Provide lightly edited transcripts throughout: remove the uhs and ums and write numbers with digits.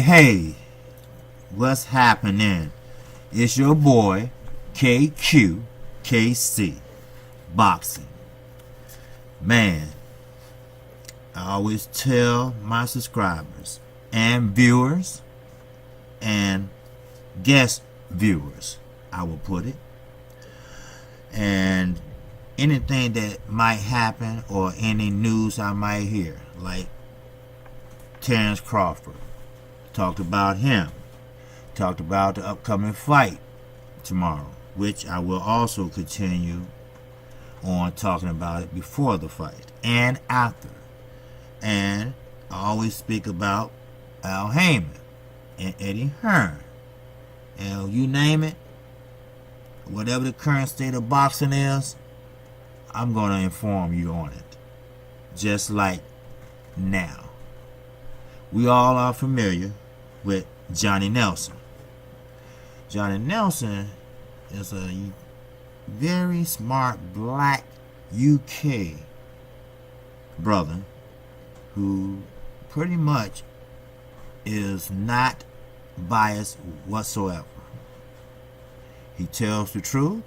Hey, what's happening? It's your boy KC Boxing. Man, I always tell my subscribers and viewers and guest viewers, I will put it, and anything that might happen or any news I might hear, like Terrence Crawford. Talked about him. Talked about the upcoming fight tomorrow, which I will also continue on talking about it before the fight and after. And I always speak about Al Heyman and Eddie Hearn. And you name it, whatever the current state of boxing is, I'm going to inform you on it. Just like now. We all are familiar with Johnny Nelson. Johnny Nelson is a very smart black UK brother who pretty much is not biased whatsoever. He tells the truth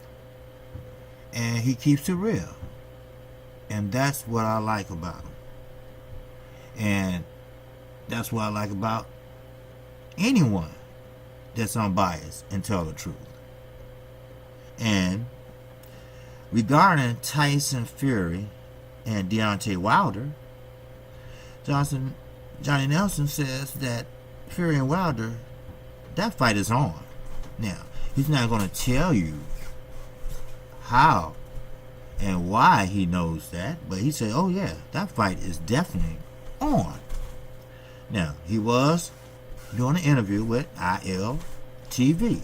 and he keeps it real. And that's what I like about him. And that's what I like about anyone that's unbiased and tell the truth. And regarding Tyson Fury and Deontay Wilder, Johnny Nelson says that Fury and Wilder, that fight is on. Now, he's not going to tell you how and why he knows that, but he said, oh yeah, that fight is definitely on. Now, he was doing an interview with IFL TV.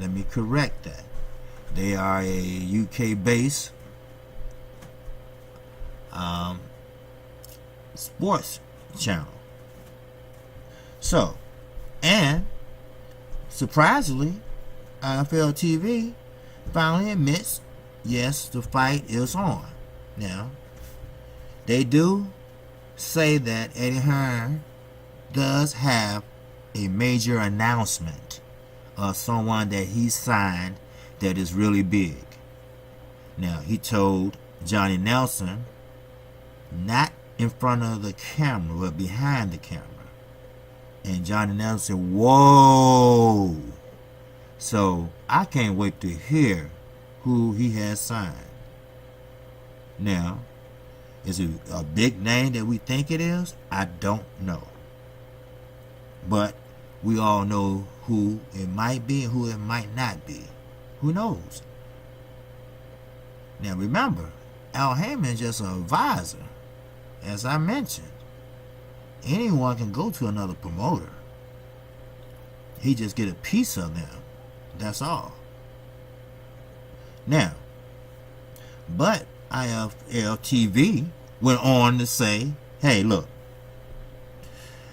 Let me correct that. They are a UK-based sports channel. So, and surprisingly, IFL TV finally admits, yes, the fight is on. Now, they do say that Eddie Hearn does have a major announcement of someone that he signed that is really big. Now, he told Johnny Nelson, not in front of the camera, but behind the camera. And Johnny Nelson said, whoa! So, I can't wait to hear who he has signed. Now, is it a big name that we think it is? I don't know. But we all know who it might be and who it might not be. Who knows? Now remember, Al Heyman is just an advisor. As I mentioned, anyone can go to another promoter. He just get a piece of them. That's all. Now, but IFL TV went on to say, hey, look,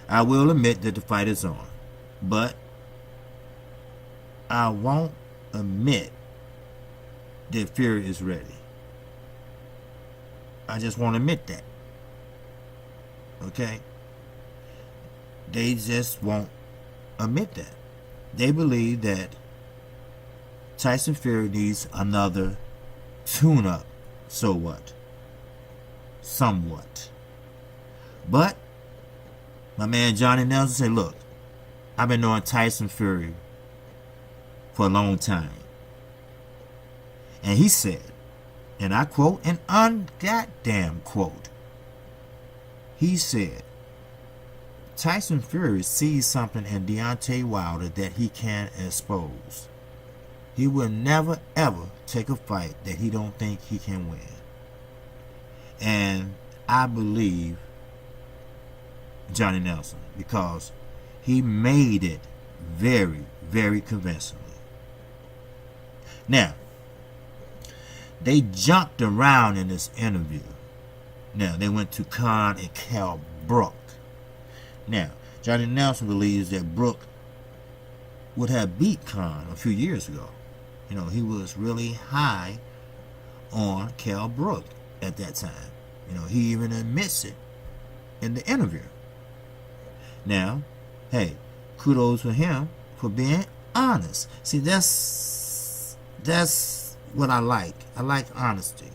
I will admit that the fight is on, but I won't admit that Fury is ready. I just won't admit that. Okay? They just won't admit that. They believe that Tyson Fury needs another tune-up. So what? Somewhat. But my man Johnny Nelson said, look, I've been knowing Tyson Fury for a long time. And he said, and I quote, an ungoddamn quote, he said, Tyson Fury sees something in Deontay Wilder that he can expose. He will never ever take a fight that he don't think he can win. And I believe Johnny Nelson, because he made it very, very convincingly. Now, they jumped around in this interview. Now, they went to Khan and Cal Brook. Now, Johnny Nelson believes that Brook would have beat Khan a few years ago. You know, he was really high on Cal Brook at that time. You know, he even admits it in the interview. Now, hey, kudos for him for being honest. See, that's what I like. I like honesty.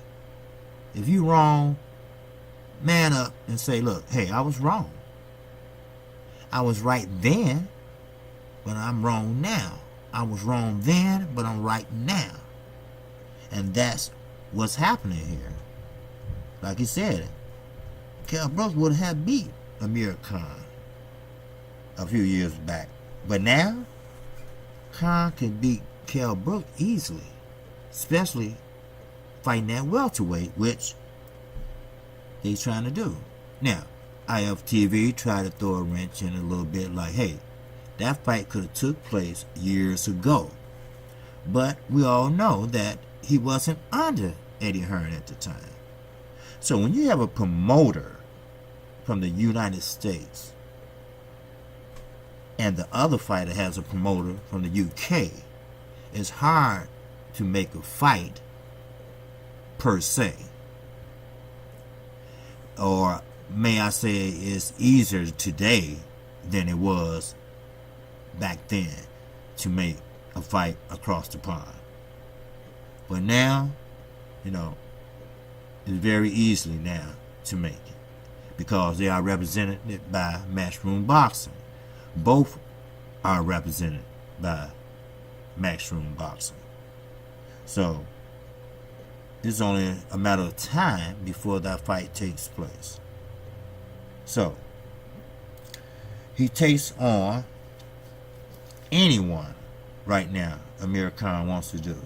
If you wrong, man up and say, look, hey, I was wrong. I was right then, but I'm wrong now. I was wrong then, but I'm right now. And that's what's happening here. Like he said, Cal Brooks would have beat Amir Khan a few years back. But now, Khan can beat Cal Brooks easily, especially fighting that welterweight, which he's trying to do. Now, IFTV tried to throw a wrench in a little bit, like, hey, that fight could have took place years ago. But we all know that he wasn't under Eddie Hearn at the time. So when you have a promoter from the United States and the other fighter has a promoter from the UK, it's hard to make a fight per se. Or may I say it's easier today than it was back then to make a fight across the pond. But now, you know, it's very easily now to make it because they are represented by Matchroom Boxing. Both are represented by Matchroom Boxing. So it's only a matter of time before that fight takes place. So he takes on anyone right now Amir Khan wants to do.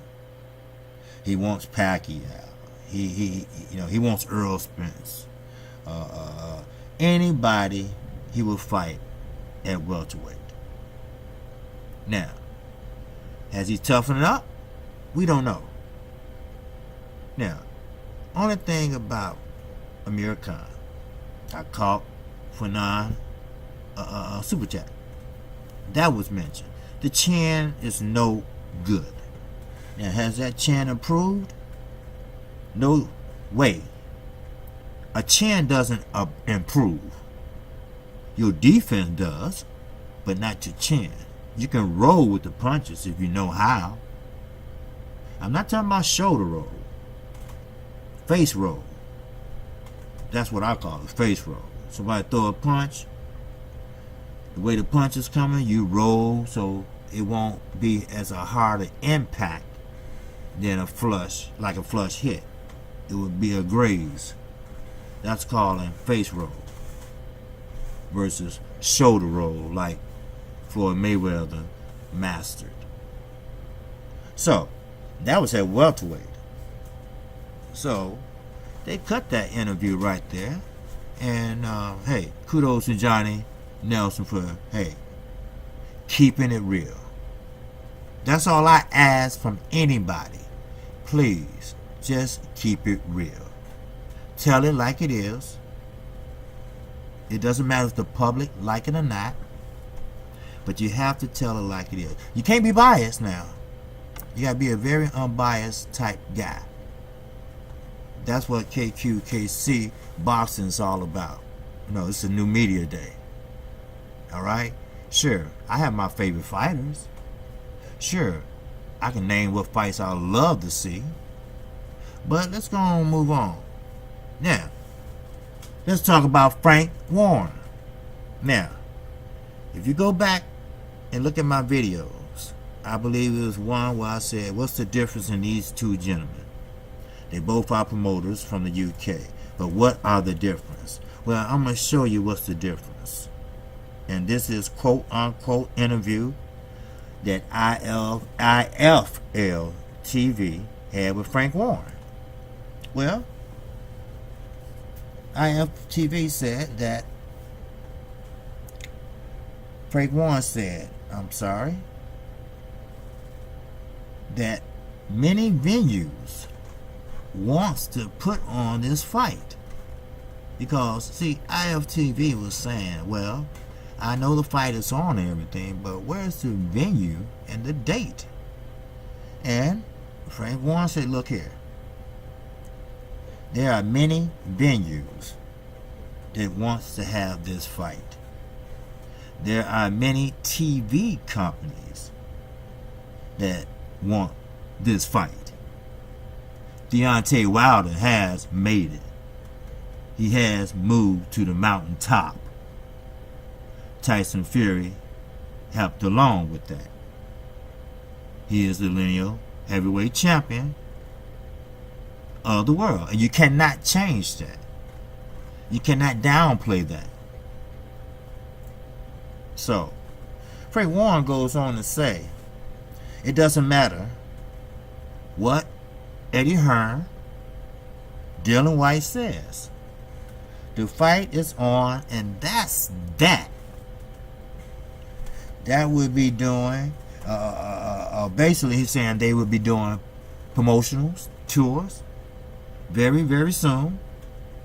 He wants Pacquiao. He wants Earl Spence. Anybody he will fight at welterweight. Now, has he toughened up? We don't know. Now, only thing about Amir Khan, I caught Fanon Super Chat. That was mentioned. The chin is no good. Now, has that chin improved? No way. A chin doesn't improve. Your defense does, but not your chin. You can roll with the punches if you know how. I'm not talking about shoulder roll. Face roll. That's what I call it, face roll. Somebody throw a punch. The way the punch is coming, you roll so it won't be as a harder impact than a flush, like a flush hit. It would be a graze. That's calling face roll versus shoulder roll, like Floyd Mayweather mastered. So that was at welterweight. So they cut that interview right there, and hey, kudos to Johnny Nelson for keeping it real. That's all I ask from anybody. Please, just keep it real. Tell it like it is. It doesn't matter if the public like it or not, but you have to tell it like it is. You can't be biased now. You gotta be a very unbiased type guy. That's what KQKC boxing is all about. You know, it's a new media day. Alright? Sure, I have my favorite fighters. Sure, I can name what fights I love to see. But let's go on and move on. Now, let's talk about Frank Warren. Now, if you go back and look at my videos, I believe it was one where I said, what's the difference in these two gentlemen? They both are promoters from the UK. But what are the difference? Well, I'm going to show you what's the difference. And this is quote unquote interview that IFL TV had with Frank Warren. Well, IFTV said that Frank Warren said, I'm sorry, that many venues wants to put on this fight. Because, see, IFTV was saying, well, I know the fight is on and everything, but where's the venue and the date? And Frank Warren said, look here. There are many venues that wants to have this fight. There are many TV companies that want this fight. Deontay Wilder has made it. He has moved to the mountaintop. Tyson Fury helped along with that. He is the lineal heavyweight champion of the world. And you cannot change that. You cannot downplay that. So, Frank Warren goes on to say, it doesn't matter what Eddie Hearn, Dylan White says. The fight is on, and that's that. That would be doing, basically he's saying they would be doing promotionals, tours, very, very soon,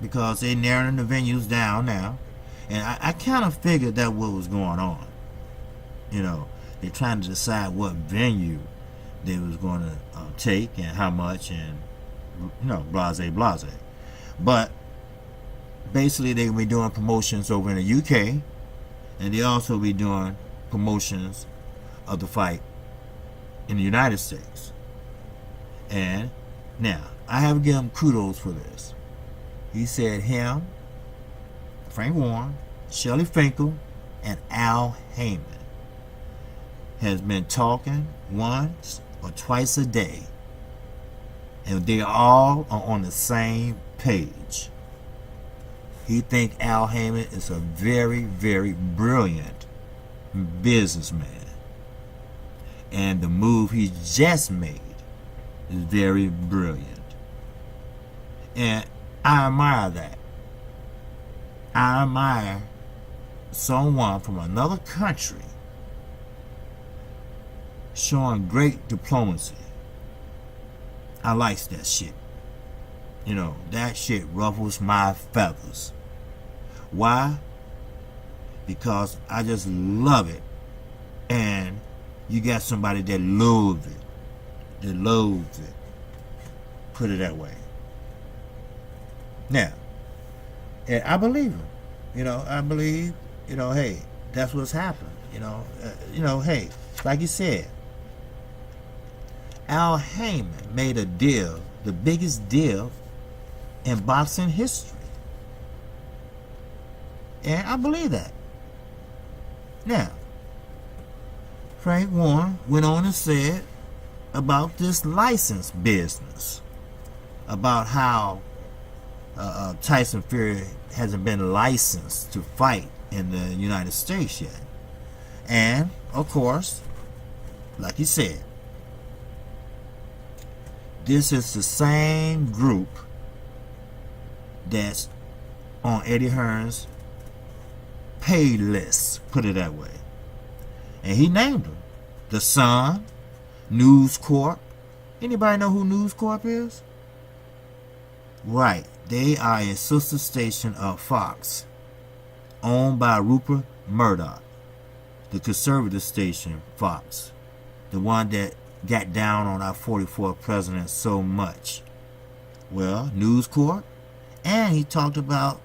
because they're narrowing the venues down now. And I kind of figured that what was going on. You know, they're trying to decide what venue they was going to take and how much and, you know, blase, blase. But basically they will be doing promotions over in the UK, and they also be doing promotions of the fight in the United States. And now, I have to give him kudos for this. He said him, Frank Warren, Shelley Finkel, and Al Heyman has been talking once or twice a day, and they all are on the same page. He think Al Heyman is a very, very brilliant businessman, and the move he just made is very brilliant, and I admire that. I admire someone from another country showing great diplomacy. I like that shit. You know, that shit ruffles my feathers. Why? Because I just love it. And you got somebody that loves it. That loathes it. Put it that way. Now, and I believe him. You know, I believe, you know, hey, that's what's happened. You know, hey, like you said, Al Heyman made a deal, the biggest deal in boxing history. And I believe that. Now, Frank Warren went on and said about this license business, about how Tyson Fury hasn't been licensed to fight in the United States yet. And, of course, like he said, this is the same group that's on Eddie Hearn's pay list, put it that way. And he named them. The Sun, News Corp. Anybody know who News Corp is? Right. They are a sister station of Fox, owned by Rupert Murdoch, the conservative station Fox, the one that got down on our 44th president so much. Well, News Corp. And he talked about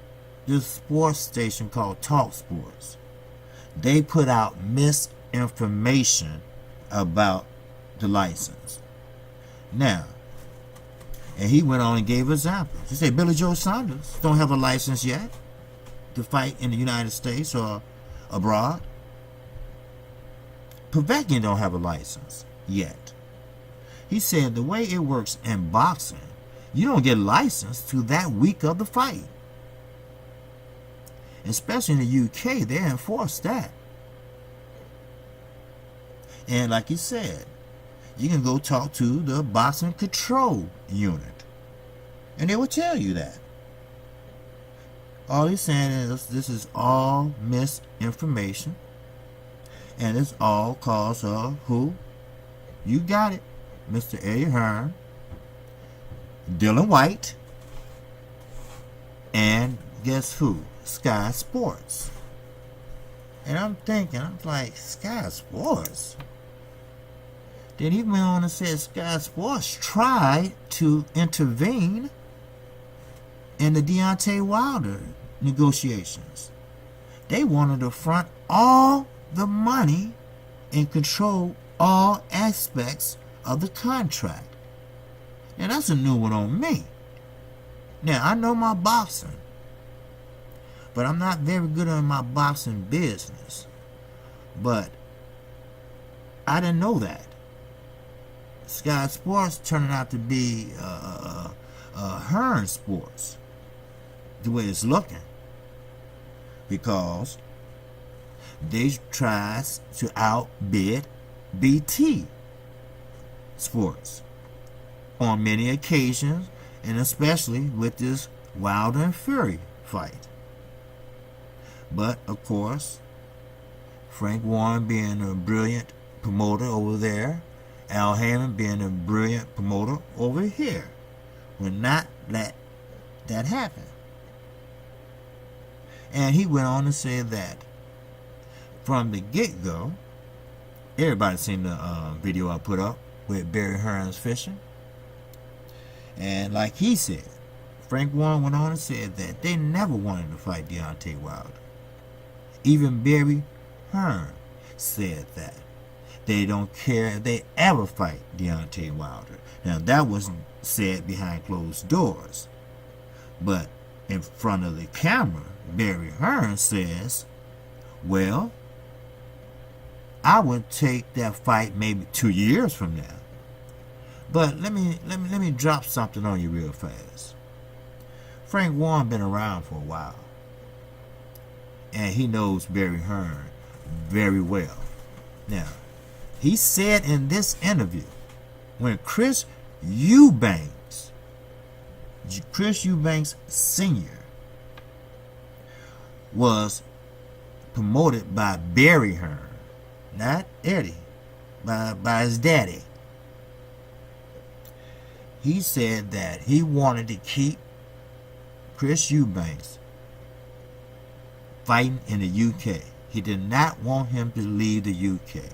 this sports station called Talk Sports. They put out misinformation about the license. Now, and he went on and gave examples. He said Billy Joe Saunders don't have a license yet to fight in the United States or abroad. Povetkin don't have a license yet. He said the way it works in boxing, you don't get licensed to that week of the fight. Especially in the UK, they enforce that. And like you said, you can go talk to the boxing control unit, and they will tell you that. All he's saying is this is all misinformation, and it's all cause of who? You got it, Mr. Eddie Hearn, Dylan White, and guess who? Sky Sports. And I'm thinking, I'm like, Sky Sports? Then he went on and said Sky Sports tried to intervene in the Deontay Wilder negotiations. They wanted to front all the money and control all aspects of the contract. Now that's a new one on me. Now I know my boxing, but I'm not very good at my boxing business. But I didn't know that. Sky Sports turning out to be HEARN Sports, the way it's looking, because they tried to outbid BT Sports on many occasions, and especially with this Wilder and Fury fight. But of course, Frank Warren being a brilliant promoter over there, Al Heyman being a brilliant promoter over here, would not let that happen. And he went on to say that from the get-go, everybody's seen the video I put up with Barry Hearns fishing. And like he said, Frank Warren went on and said that they never wanted to fight Deontay Wilder. Even Barry Hearn said that. They don't care if they ever fight Deontay Wilder. Now that wasn't said behind closed doors. But in front of the camera, Barry Hearn says, well, I would take that fight maybe 2 years from now. But let me drop something on you real fast. Frank Warren been around for a while, and he knows Barry Hearn very well. Now, he said in this interview, when Chris Eubanks Sr. was promoted by Barry Hearn, not Eddie, by his daddy, he said that he wanted to keep Chris Eubanks fighting in the UK. He did not want him to leave the UK.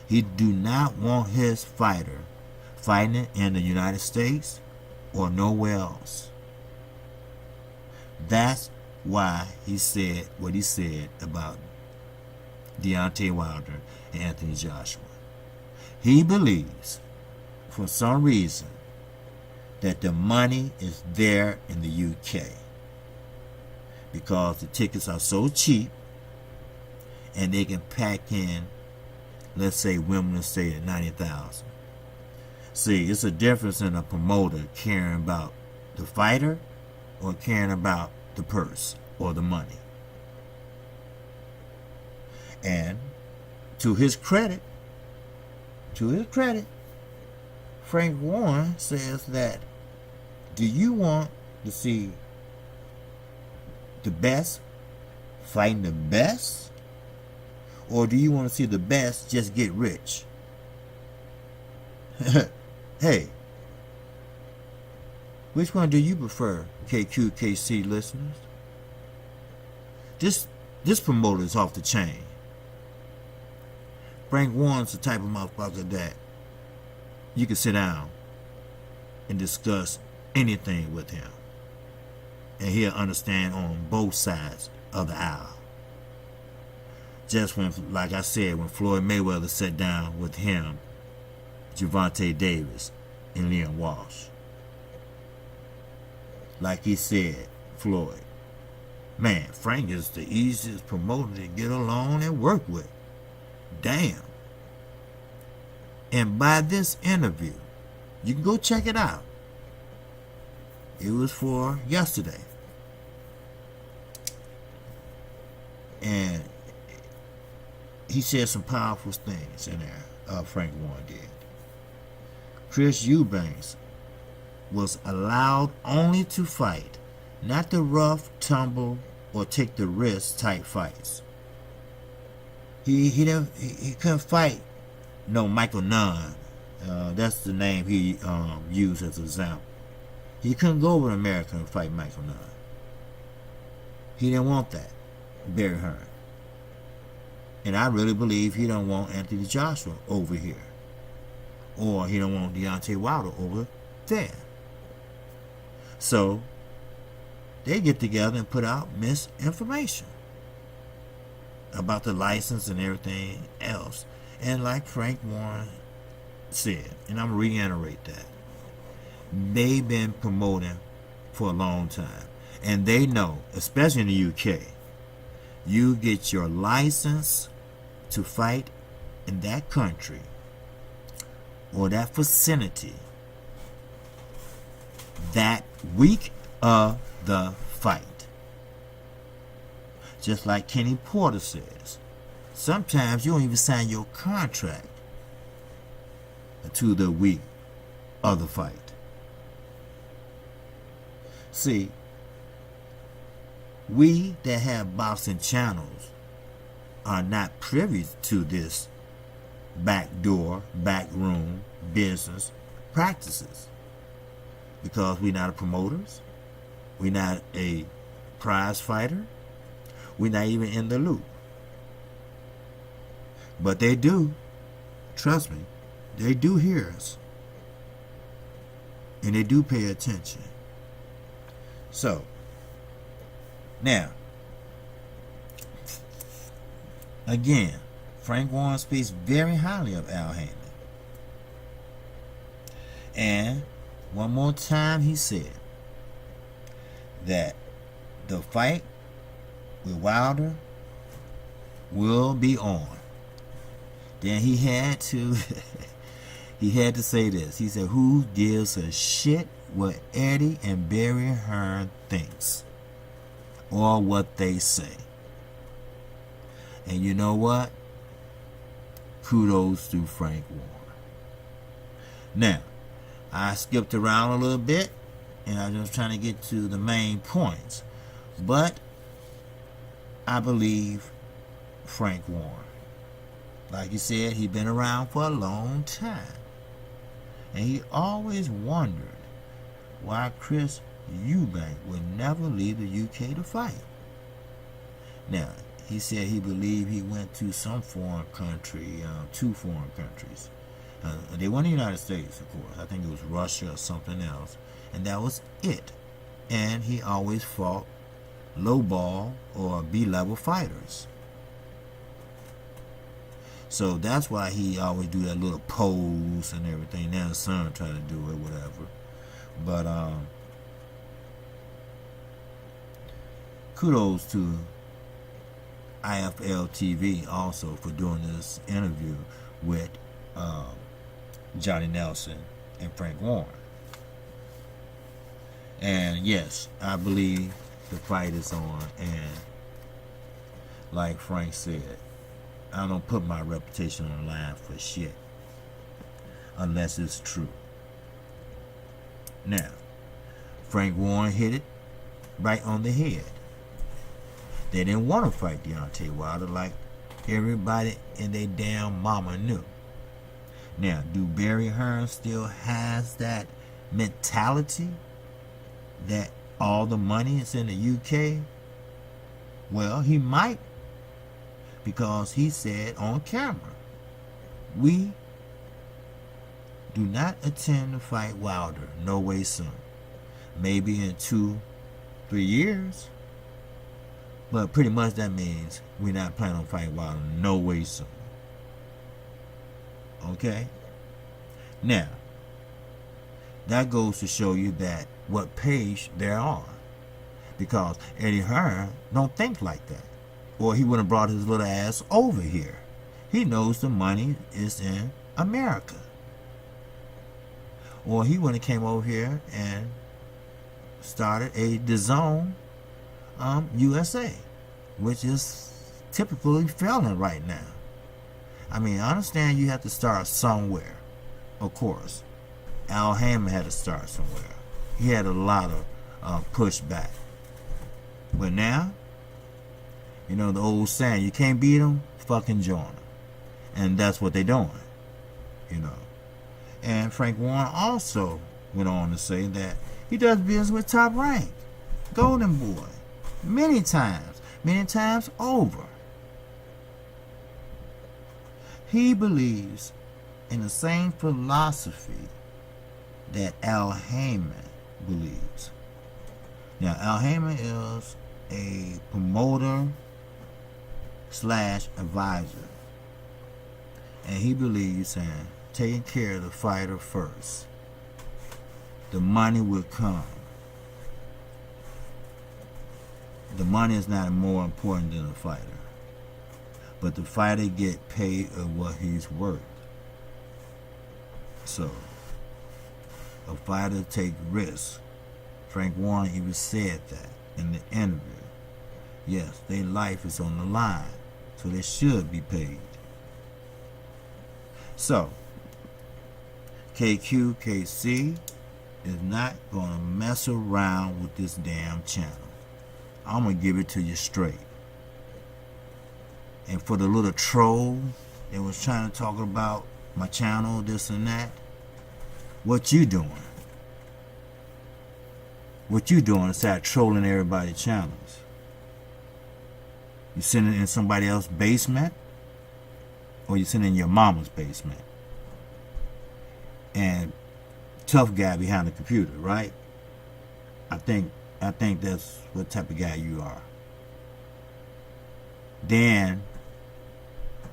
He do not want his fighter fighting in the United States or nowhere else. That's why he said what he said about Deontay Wilder and Anthony Joshua. He believes, for some reason, that the money is there in the UK because the tickets are so cheap, and they can pack in, let's say Wimbledon State at 90,000. See, it's a difference in a promoter caring about the fighter or caring about the purse or the money. And to his credit, Frank Warren says that, do you want to see the best fighting the best, or do you want to see the best just get rich? Hey, which one do you prefer, KQKC listeners? This promoter is off the chain. Frank Warren's the type of motherfucker that you can sit down and discuss anything with him, and he'll understand on both sides of the aisle. Just when, like I said, when Floyd Mayweather sat down with him, Gervonta Davis, and Leon Walsh. Like he said, Floyd, man, Frank is the easiest promoter to get along and work with. Damn. And by this interview, you can go check it out. It was for yesterday. And he said some powerful things in there. Frank Warren did. Chris Eubanks was allowed only to fight, not the rough, tumble, or take the risk type fights. He couldn't fight no Michael Nunn. That's the name he used as an example. He couldn't go over to America and fight Michael Nunn. He didn't want that, Barry Hearn. And I really believe he don't want Anthony Joshua over here. Or he don't want Deontay Wilder over there. So they get together and put out misinformation about the license and everything else. And like Frank Warren said, and I'm going to reiterate that, they've been promoting for a long time. And they know, especially in the UK, you get your license to fight in that country or that vicinity that week of the fight. Just like Kenny Porter says, sometimes you don't even sign your contract to the week of the fight. See, we that have boxing channels are not privy to this backdoor, backroom business practices because we're not promoters, we're not a prize fighter, we're not even in the loop. But they do, trust me, they do hear us and they do pay attention. So now, again, Frank Warren speaks very highly of Al Haymon. And one more time he said that the fight with Wilder will be on. Then he had to say this. He said, who gives a shit what Eddie and Barry Hearn thinks or what they say? And you know what? Kudos to Frank Warren. Now, I skipped around a little bit and I was just trying to get to the main points. But I believe Frank Warren. Like you said, he's been around for a long time. And he always wondered why Chris Eubank would never leave the UK to fight. Now, he said he believed he went to some foreign country, 2 foreign countries. They weren't the United States, of course. I think it was Russia or something else. And that was it. And he always fought low-ball or B-level fighters. So that's why he always do that little pose and everything. Now his son trying to do it, whatever. But kudos to IFL TV also for doing this interview with Johnny Nelson and Frank Warren. And yes, I believe the fight is on, and like Frank said, I don't put my reputation on the line for shit unless it's true. Now, Frank Warren hit it right on the head. They didn't want to fight Deontay Wilder like everybody and their damn mama knew. Now, do Barry Hearn still has that mentality that all the money is in the UK? Well, he might, because he said on camera, we do not intend to fight Wilder no way soon. Maybe in 2-3 years. But pretty much that means we're not planning on fighting Wilder no way soon. Okay? Now, that goes to show you that what page they're on. Because Eddie Hearn don't think like that. Or he wouldn't have brought his little ass over here. He knows the money is in America. Or he wouldn't have came over here and started a DAZN USA, which is typically failing right now. I mean, I understand you have to start somewhere. Of course, Al Heyman had to start somewhere. He had a lot of pushback. But now, you know the old saying, you can't beat them, fucking join them. And that's what they're doing, you know. And Frank Warren also went on to say that he does business with Top Rank, Golden Boy, many times over. He believes in the same philosophy that Al Heyman believes. Now, Al Heyman is a promoter / advisor, and he believes in taking care of the fighter first. The money will come. The money is not more important than the fighter, but the fighter get paid of what he's worth. So, a fighter take risks. Frank Warren even said that in the interview. Yes, their life is on the line, so they should be paid. So, KQKC is not going to mess around with this damn channel. I'm going to give it to you straight. And for the little troll that was trying to talk about my channel, this and that, what you doing? What you doing instead trolling everybody's channels? You sitting in somebody else's basement? Or you sitting in your mama's basement? And tough guy behind the computer, right? I think that's what type of guy you are. Then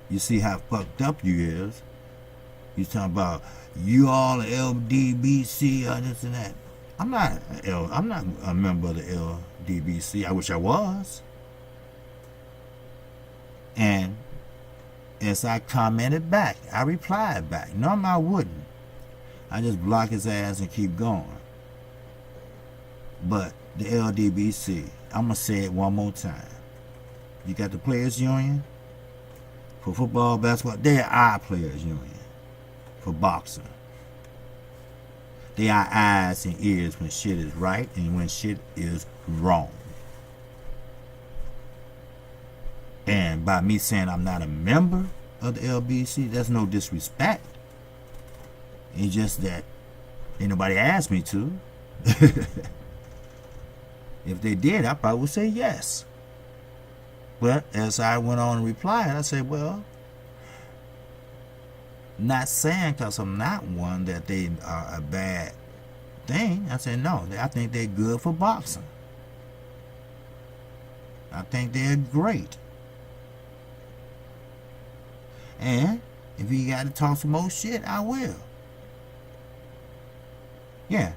you see how fucked up you is. You talking about you all LDBC or this and that. I'm not a member of the LDBC. I wish I was. And as I commented back, I replied back. Normally I wouldn't. I just block his ass and keep going. But the LDBC, I'm going to say it one more time. You got the Players Union for football, basketball. They're our Players Union for boxing. They are eyes and ears when shit is right and when shit is wrong. And by me saying I'm not a member of the LBC, that's no disrespect. It's just that ain't nobody asked me to. If they did, I probably would say yes. But as I went on and replied, I said, well, not saying because I'm not one that they are a bad thing. I said, no, I think they're good for boxing. I think they're great. And if you got to talk some more shit, I will. Yeah.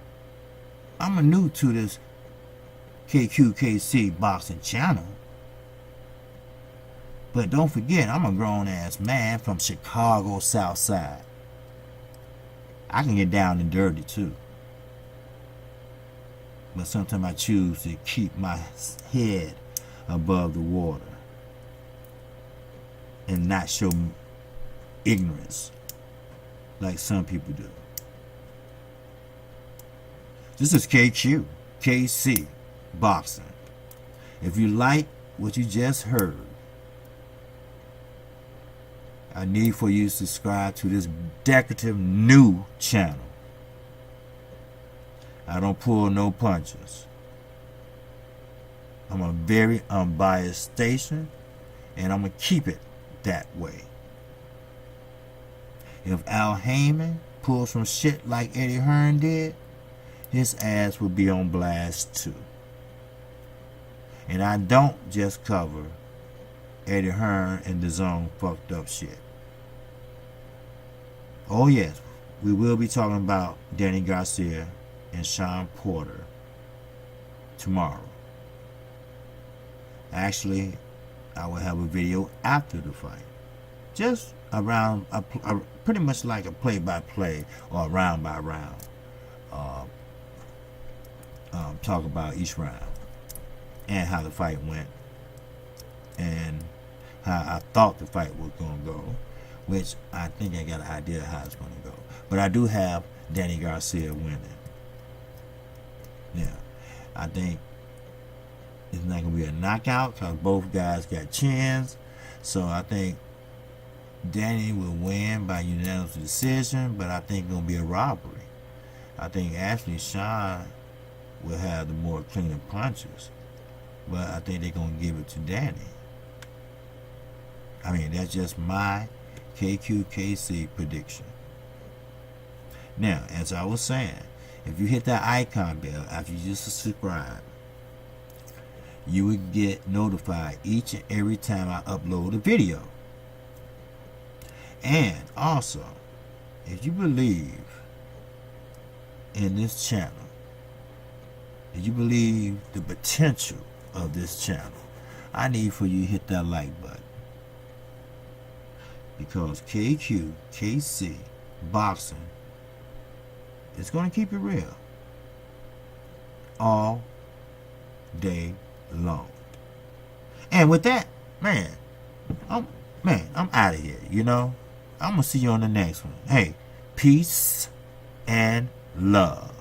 I'm new to this KQKC boxing channel. But don't forget, I'm a grown-ass man from Chicago, South Side. I can get down and dirty, too. But sometimes I choose to keep my head above the water and not show ignorance like some people do. This is KC Boxing. If you like what you just heard, I need for you to subscribe to this decorative new channel. I don't pull no punches. I'm a very unbiased station, and I'm going to keep it that way. If Al Heyman pulls some shit like Eddie Hearn did, his ass will be on blast too. And I don't just cover Eddie Hearn and the zone fucked up shit. Oh yes, we will be talking about Danny Garcia and Sean Porter tomorrow. Actually, I will have a video after the fight. Just around, pretty much like a play-by-play or round by round. Talk about each round and how the fight went and how I thought the fight was going to go. which I think I got an idea how it's going to go. But I do have Danny Garcia winning. Yeah, I think it's not going to be a knockout because both guys got chins. So I think Danny will win by unanimous decision, but I think it's going to be a robbery. I think actually Sean will have the more cleaner punches, but I think they're going to give it to Danny. I mean, that's just my KQKC prediction. Now, as I was saying, if you hit that icon bell after you just subscribe, you will get notified each and every time I upload a video. And also, if you believe in this channel, if you believe the potential of this channel, I need for you to hit that like button. Because KQKC Boxing is going to keep it real all day long. And with that, man, I'm out of here, you know. I'm going to see you on the next one. Hey, peace and love.